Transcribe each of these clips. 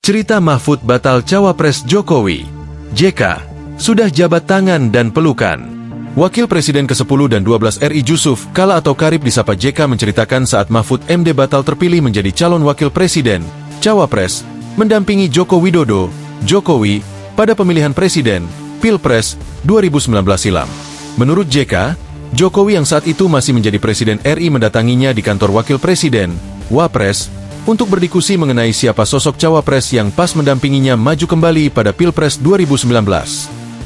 Cerita Mahfud batal cawapres Jokowi. JK, sudah jabat tangan dan pelukan. Wakil Presiden ke-10 dan 12 RI Jusuf Kalla atau Karib disapa JK menceritakan saat Mahfud MD batal terpilih menjadi calon wakil presiden, cawapres, mendampingi Joko Widodo, Jokowi, pada pemilihan presiden, Pilpres, 2019 silam. Menurut JK, Jokowi yang saat itu masih menjadi Presiden RI mendatanginya di kantor Wakil Presiden, Wapres, untuk berdiskusi mengenai siapa sosok cawapres yang pas mendampinginya maju kembali pada Pilpres 2019.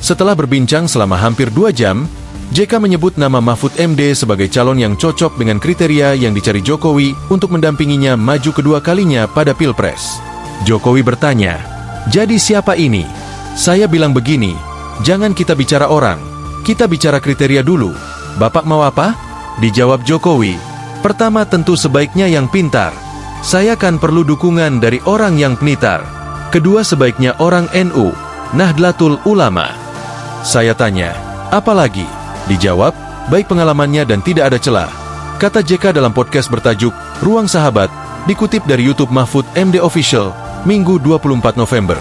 Setelah berbincang selama hampir 2 jam, JK menyebut nama Mahfud MD sebagai calon yang cocok dengan kriteria yang dicari Jokowi untuk mendampinginya maju kedua kalinya pada Pilpres. Jokowi bertanya, "Jadi siapa ini?" Saya bilang begini, "Jangan kita bicara orang, kita bicara kriteria dulu. Bapak mau apa?" Dijawab Jokowi, "Pertama tentu sebaiknya yang pintar. Saya kan perlu dukungan dari orang yang pintar. Kedua sebaiknya orang NU, Nahdlatul Ulama." Saya tanya, "Apa lagi?" Dijawab, "Baik pengalamannya dan tidak ada celah." Kata JK dalam podcast bertajuk Ruang Sahabat, dikutip dari YouTube Mahfud MD Official, Minggu 24 November.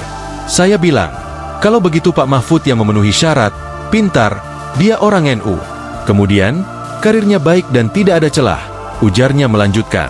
Saya bilang, "Kalau begitu Pak Mahfud yang memenuhi syarat, pintar, dia orang NU. Kemudian, karirnya baik dan tidak ada celah," ujarnya melanjutkan.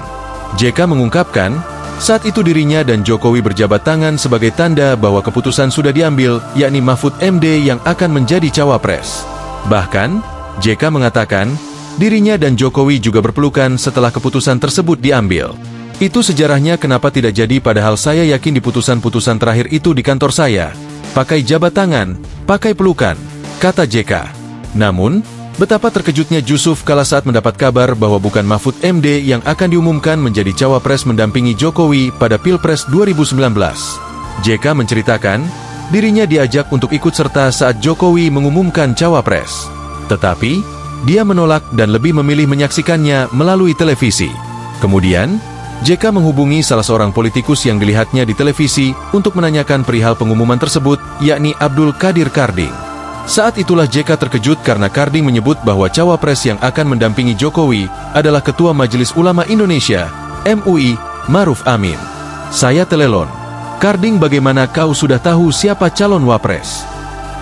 JK mengungkapkan, saat itu dirinya dan Jokowi berjabat tangan sebagai tanda bahwa keputusan sudah diambil, yakni Mahfud MD yang akan menjadi cawapres. Bahkan, JK mengatakan, dirinya dan Jokowi juga berpelukan setelah keputusan tersebut diambil. "Itu sejarahnya kenapa tidak jadi padahal saya yakin di putusan-putusan terakhir itu di kantor saya. Pakai jabat tangan, pakai pelukan," kata JK. Namun, betapa terkejutnya Jusuf Kalla saat mendapat kabar bahwa bukan Mahfud MD yang akan diumumkan menjadi cawapres mendampingi Jokowi pada Pilpres 2019. JK menceritakan, dirinya diajak untuk ikut serta saat Jokowi mengumumkan cawapres. Tetapi, dia menolak dan lebih memilih menyaksikannya melalui televisi. Kemudian, JK menghubungi salah seorang politikus yang dilihatnya di televisi untuk menanyakan perihal pengumuman tersebut, yakni Abdul Qadir Karding. Saat itulah JK terkejut karena Karding menyebut bahwa cawapres yang akan mendampingi Jokowi adalah Ketua Majelis Ulama Indonesia, MUI, Maruf Amin. Saya telelon, "Karding, bagaimana kau sudah tahu siapa calon wapres?"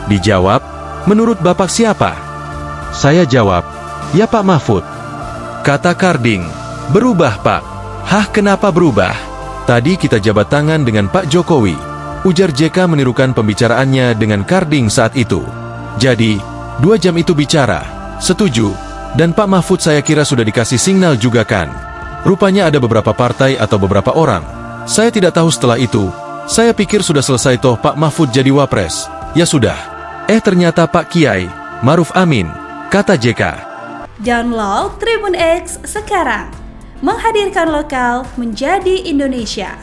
Dijawab, "Menurut Bapak siapa?" Saya jawab, "Ya Pak Mahfud." Kata Karding, "Berubah Pak." "Hah, kenapa berubah? Tadi kita jabat tangan dengan Pak Jokowi," ujar JK menirukan pembicaraannya dengan Karding saat itu. "Jadi, 2 jam itu bicara, setuju, dan Pak Mahfud saya kira sudah dikasih signal juga kan? Rupanya ada beberapa partai atau beberapa orang. Saya tidak tahu setelah itu, saya pikir sudah selesai toh Pak Mahfud jadi wapres. Ya sudah. Ternyata Pak Kiai, Maruf Amin," kata JK. Download Tribun X sekarang. Menghadirkan lokal menjadi Indonesia.